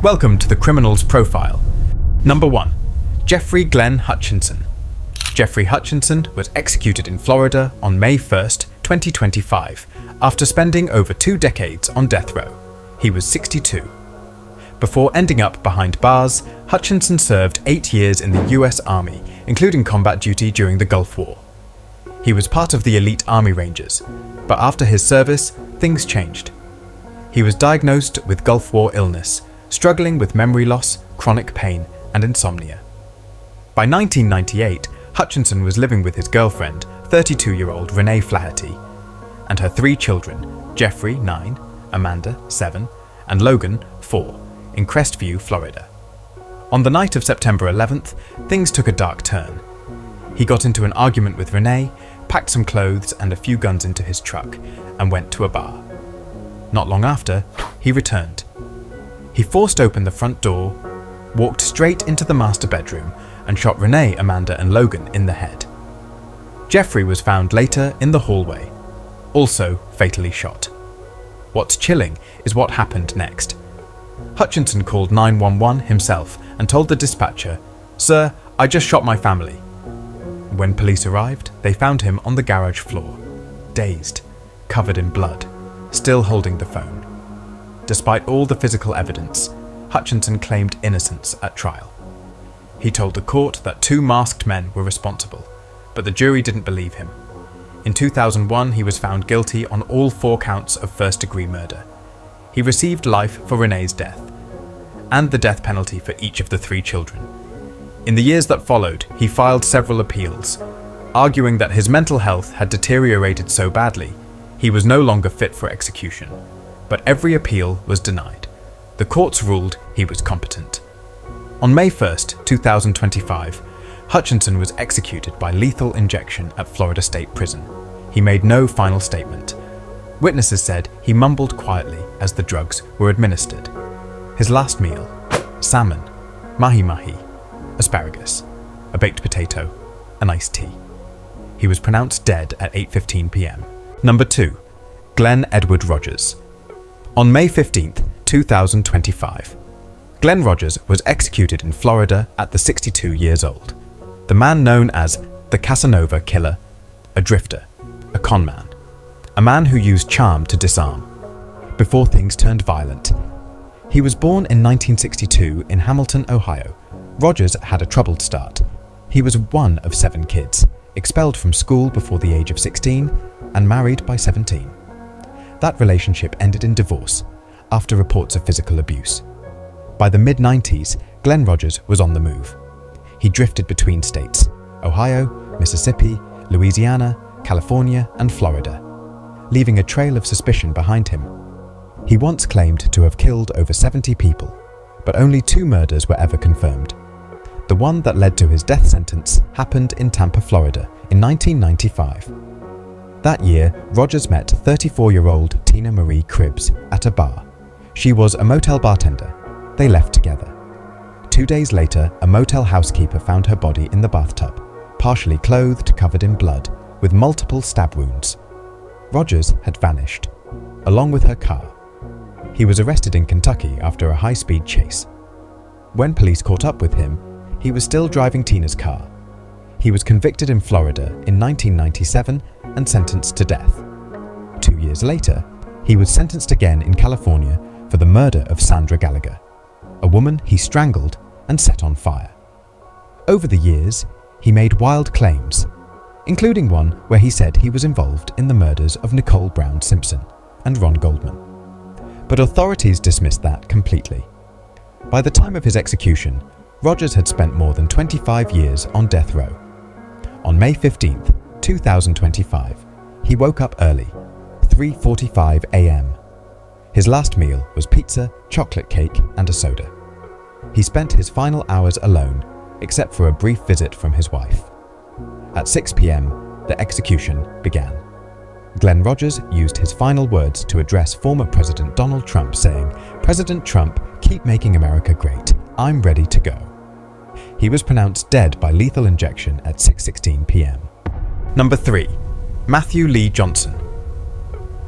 Welcome to the criminal's profile. Number 1. Jeffrey Glenn Hutchinson. Jeffrey Hutchinson was executed in Florida on May 1st, 2025, after spending over 2 decades on death row. He was 62. Before ending up behind bars, Hutchinson served 8 years in the US Army, including combat duty during the Gulf War. He was part of the elite Army Rangers, but after his service, things changed. He was diagnosed with Gulf War illness, struggling with memory loss, chronic pain, and insomnia. By 1998, Hutchinson was living with his girlfriend, 32-year-old Renee Flaherty, and her 3 children, Jeffrey, 9, Amanda, 7, and Logan, 4, in Crestview, Florida. On the night of September 11th, things took a dark turn. He got into an argument with Renee, packed some clothes and a few guns into his truck, and went to a bar. Not long after, he returned. He forced open the front door, walked straight into the master bedroom, and shot Renee, Amanda, and Logan in the head. Jeffrey was found later in the hallway, also fatally shot. What's chilling is what happened next. Hutchinson called 911 himself and told the dispatcher, "Sir, I just shot my family." When police arrived, they found him on the garage floor, dazed, covered in blood, still holding the phone. Despite all the physical evidence, Hutchinson claimed innocence at trial. He told the court that 2 masked men were responsible, but the jury didn't believe him. In 2001, he was found guilty on all 4 counts of first-degree murder. He received life for Renee's death, and the death penalty for each of the 3 children. In the years that followed, he filed several appeals, arguing that his mental health had deteriorated so badly, he was no longer fit for execution. But every appeal was denied. The courts ruled he was competent. On May 1st, 2025, Hutchinson was executed by lethal injection at Florida State Prison. He made no final statement. Witnesses said he mumbled quietly as the drugs were administered. His last meal: salmon, mahi-mahi, asparagus, a baked potato, and iced tea. He was pronounced dead at 8:15 p.m. Number 2. Glen Edward Rogers. On May 15th, 2025, Glen Rogers was executed in Florida at the 62 years old. The man known as the Casanova killer, a drifter, a conman, a man who used charm to disarm, before things turned violent. He was born in 1962 in Hamilton, Ohio. Rogers had a troubled start. He was one of 7 kids, expelled from school before the age of 16, and married by 17. That relationship ended in divorce after reports of physical abuse. By the mid-90s, Glen Rogers was on the move. He drifted between states: Ohio, Mississippi, Louisiana, California, and Florida, leaving a trail of suspicion behind him. He once claimed to have killed over 70 people, but only 2 murders were ever confirmed. The one that led to his death sentence happened in Tampa, Florida, in 1995. That year, Rogers met 34-year-old Tina Marie Cribbs at a bar. She was a motel bartender. They left together. 2 days later, a motel housekeeper found her body in the bathtub, partially clothed, covered in blood, with multiple stab wounds. Rogers had vanished, along with her car. He was arrested in Kentucky after a high-speed chase. When police caught up with him, he was still driving Tina's car. He was convicted in Florida in 1997 and sentenced to death. 2 years later, he was sentenced again in California for the murder of Sandra Gallagher, a woman he strangled and set on fire. Over the years, he made wild claims, including one where he said he was involved in the murders of Nicole Brown Simpson and Ron Goldman. But authorities dismissed that completely. By the time of his execution, Rogers had spent more than 25 years on death row. On May 15th, 2025, he woke up early, 3:45 a.m. His last meal was pizza, chocolate cake, and a soda. He spent his final hours alone, except for a brief visit from his wife. At 6 p.m., the execution began. Glen Rogers used his final words to address former President Donald Trump, saying, "President Trump, keep making America great. I'm ready to go." He was pronounced dead by lethal injection at 6:16 p.m. Number 3. Matthew Lee Johnson.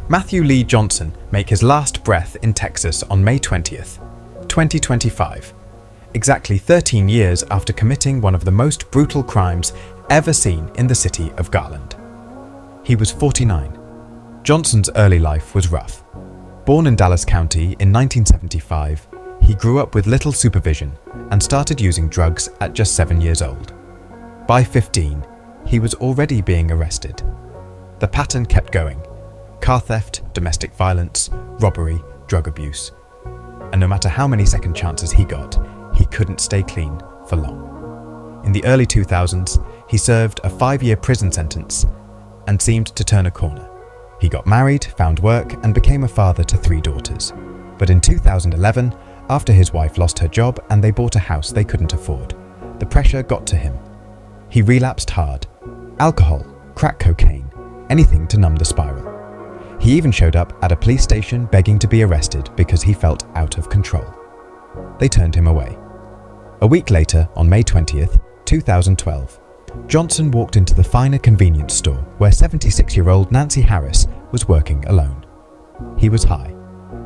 Matthew Lee Johnson made his last breath in Texas on May 20th. 2025, exactly 13 years after committing one of the most brutal crimes ever seen in the city of Garland. He was 49. Johnson's early life was rough. Born in Dallas County in 1975, he grew up with little supervision and started using drugs at just 7 years old. By 15, he was already being arrested. The pattern kept going: car theft, domestic violence, robbery, drug abuse. And no matter how many second chances he got, he couldn't stay clean for long. In the early 2000s, he served a 5-year prison sentence and seemed to turn a corner. He got married, found work, and became a father to 3 daughters. But in 2011, after his wife lost her job and they bought a house they couldn't afford, the pressure got to him. He relapsed hard. Alcohol, crack cocaine, anything to numb the spiral. He even showed up at a police station begging to be arrested because he felt out of control. They turned him away. A week later, on May 20th, 2012, Johnson walked into the Finer convenience store where 76-year-old Nancy Harris was working alone. He was high.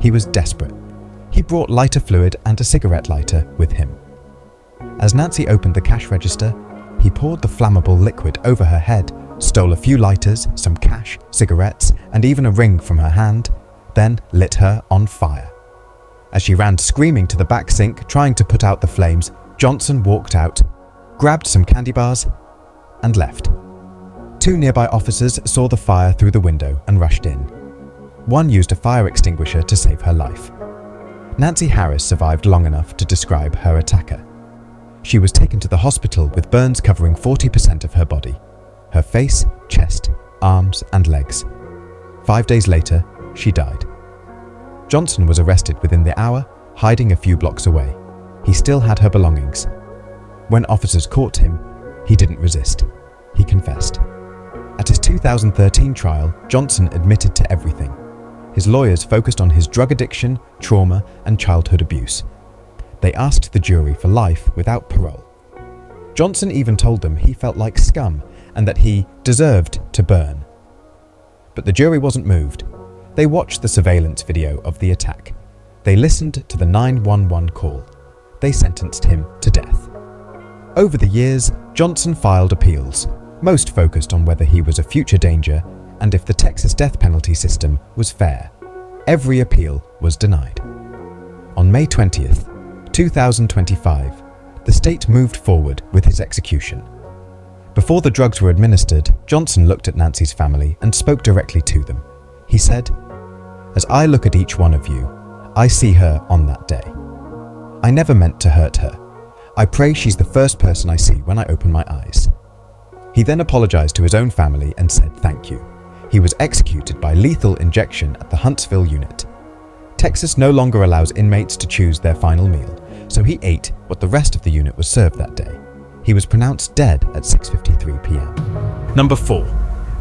He was desperate. He brought lighter fluid and a cigarette lighter with him. As Nancy opened the cash register, he poured the flammable liquid over her head, stole a few lighters, some cash, cigarettes, and even a ring from her hand, then lit her on fire. As she ran screaming to the back sink, trying to put out the flames, Johnson walked out, grabbed some candy bars, and left. 2 nearby officers saw the fire through the window and rushed in. One used a fire extinguisher to save her life. Nancy Harris survived long enough to describe her attacker. She was taken to the hospital with burns covering 40% of her body: her face, chest, arms, and legs. 5 days later, she died. Johnson was arrested within the hour, hiding a few blocks away. He still had her belongings. When officers caught him, he didn't resist. He confessed. At his 2013 trial, Johnson admitted to everything. His lawyers focused on his drug addiction, trauma, and childhood abuse. They asked the jury for life without parole. Johnson even told them he felt like scum and that he deserved to burn. But the jury wasn't moved. They watched the surveillance video of the attack. They listened to the 911 call. They sentenced him to death. Over the years, Johnson filed appeals, most focused on whether he was a future danger and if the Texas death penalty system was fair. Every appeal was denied. On May 20th, 2025, the state moved forward with his execution. Before the drugs were administered, Johnson looked at Nancy's family and spoke directly to them. He said, "As I look at each one of you, I see her on that day. I never meant to hurt her. I pray she's the first person I see when I open my eyes." He then apologized to his own family and said thank you. He was executed by lethal injection at the Huntsville unit. Texas no longer allows inmates to choose their final meal, so he ate what the rest of the unit was served that day. He was pronounced dead at 6:53 p.m. Number 4.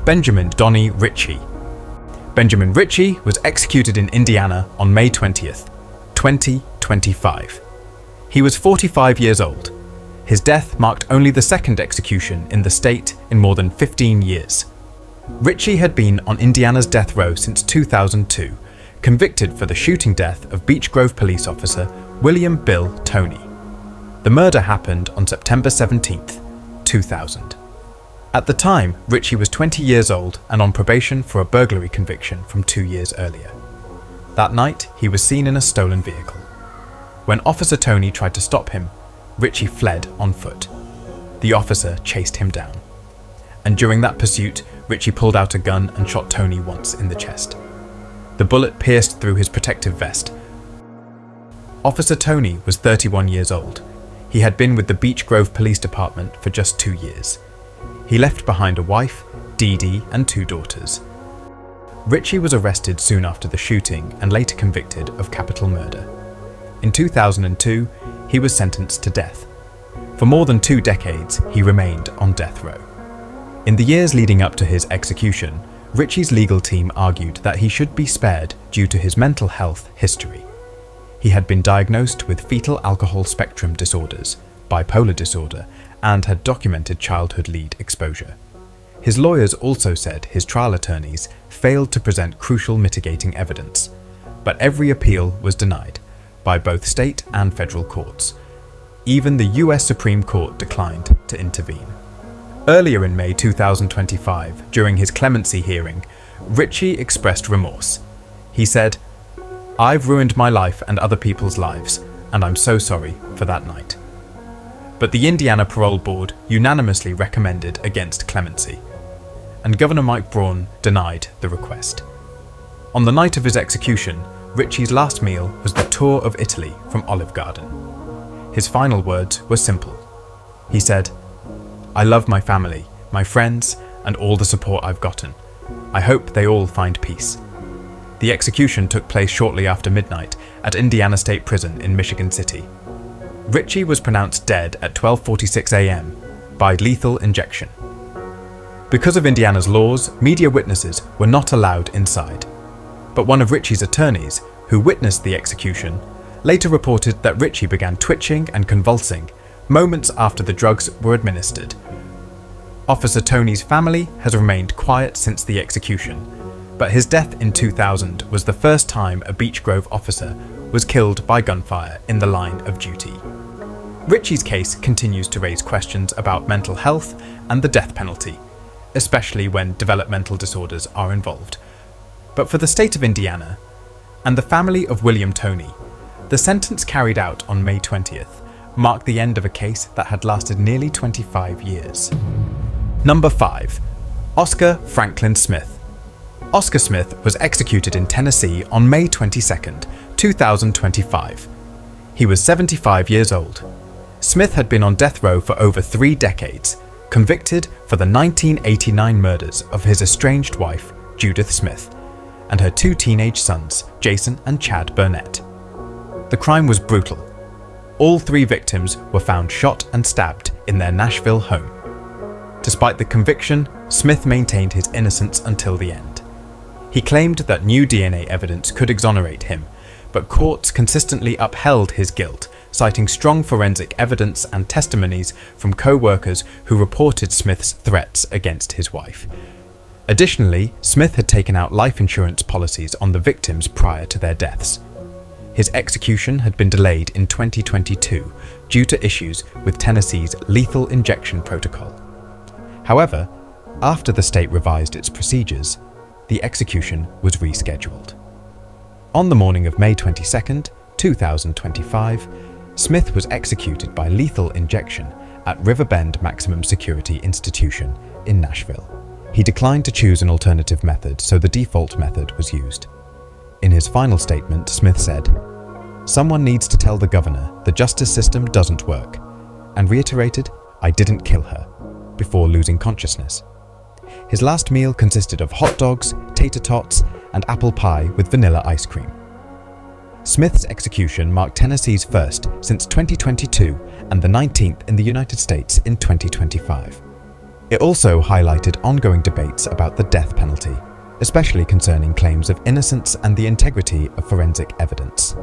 Benjamin Donnie Ritchie. Benjamin Ritchie was executed in Indiana on May 20th, 2025. He was 45 years old. His death marked only the second execution in the state in more than 15 years. Ritchie had been on Indiana's death row since 2002, convicted for the shooting death of Beech Grove police officer William Bill Toney. The murder happened on September 17th, 2000. At the time, Ritchie was 20 years old and on probation for a burglary conviction from 2 years earlier. That night, he was seen in a stolen vehicle. When Officer Toney tried to stop him, Ritchie fled on foot. The officer chased him down. And during that pursuit, Ritchie pulled out a gun and shot Toney once in the chest. The bullet pierced through his protective vest. Officer Toney was 31 years old. He had been with the Beech Grove Police Department for just 2 years. He left behind a wife, Dee Dee, and 2 daughters. Ritchie was arrested soon after the shooting and later convicted of capital murder. In 2002, he was sentenced to death. For more than 2 decades, he remained on death row. In the years leading up to his execution, Ritchie's legal team argued that he should be spared due to his mental health history. He had been diagnosed with fetal alcohol spectrum disorders, bipolar disorder, and had documented childhood lead exposure. His lawyers also said his trial attorneys failed to present crucial mitigating evidence, but every appeal was denied. by both state and federal courts. Even the US Supreme Court declined to intervene. Earlier in May 2025, during his clemency hearing, Ritchie expressed remorse. He said, "I've ruined my life and other people's lives, and I'm so sorry for that night." But the Indiana Parole Board unanimously recommended against clemency, and Governor Mike Braun denied the request. On the night of his execution, Ritchie's last meal was the tour of Italy from Olive Garden. His final words were simple. He said, "I love my family, my friends, and all the support I've gotten. I hope they all find peace." The execution took place shortly after midnight at Indiana State Prison in Michigan City. Ritchie was pronounced dead at 12:46 a.m. by lethal injection. Because of Indiana's laws, media witnesses were not allowed inside. But one of Ritchie's attorneys, who witnessed the execution, later reported that Ritchie began twitching and convulsing moments after the drugs were administered. Officer Tony's family has remained quiet since the execution, but his death in 2000 was the first time a Beech Grove officer was killed by gunfire in the line of duty. Ritchie's case continues to raise questions about mental health and the death penalty, especially when developmental disorders are involved. But for the state of Indiana and the family of William Toney, the sentence carried out on May 20th marked the end of a case that had lasted nearly 25 years. Number 5. Oscar Franklin Smith. Oscar Smith was executed in Tennessee on May 22nd, 2025. He was 75 years old. Smith had been on death row for over 3 decades, convicted for the 1989 murders of his estranged wife, Judith Smith, and her 2 teenage sons, Jason and Chad Burnett. The crime was brutal. All 3 victims were found shot and stabbed in their Nashville home. Despite the conviction, Smith maintained his innocence until the end. He claimed that new DNA evidence could exonerate him, but courts consistently upheld his guilt, citing strong forensic evidence and testimonies from co-workers who reported Smith's threats against his wife. Additionally, Smith had taken out life insurance policies on the victims prior to their deaths. His execution had been delayed in 2022 due to issues with Tennessee's lethal injection protocol. However, after the state revised its procedures, the execution was rescheduled. On the morning of May 22nd, 2025, Smith was executed by lethal injection at Riverbend Maximum Security Institution in Nashville. He declined to choose an alternative method, so the default method was used. In his final statement, Smith said, "Someone needs to tell the governor the justice system doesn't work," and reiterated, "I didn't kill her," before losing consciousness. His last meal consisted of hot dogs, tater tots, and apple pie with vanilla ice cream. Smith's execution marked Tennessee's first since 2022 and the 19th in the United States in 2025. It also highlighted ongoing debates about the death penalty, especially concerning claims of innocence and the integrity of forensic evidence.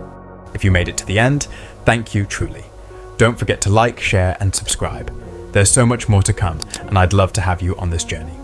If you made it to the end, thank you truly. Don't forget to like, share, and subscribe. There's so much more to come, and I'd love to have you on this journey.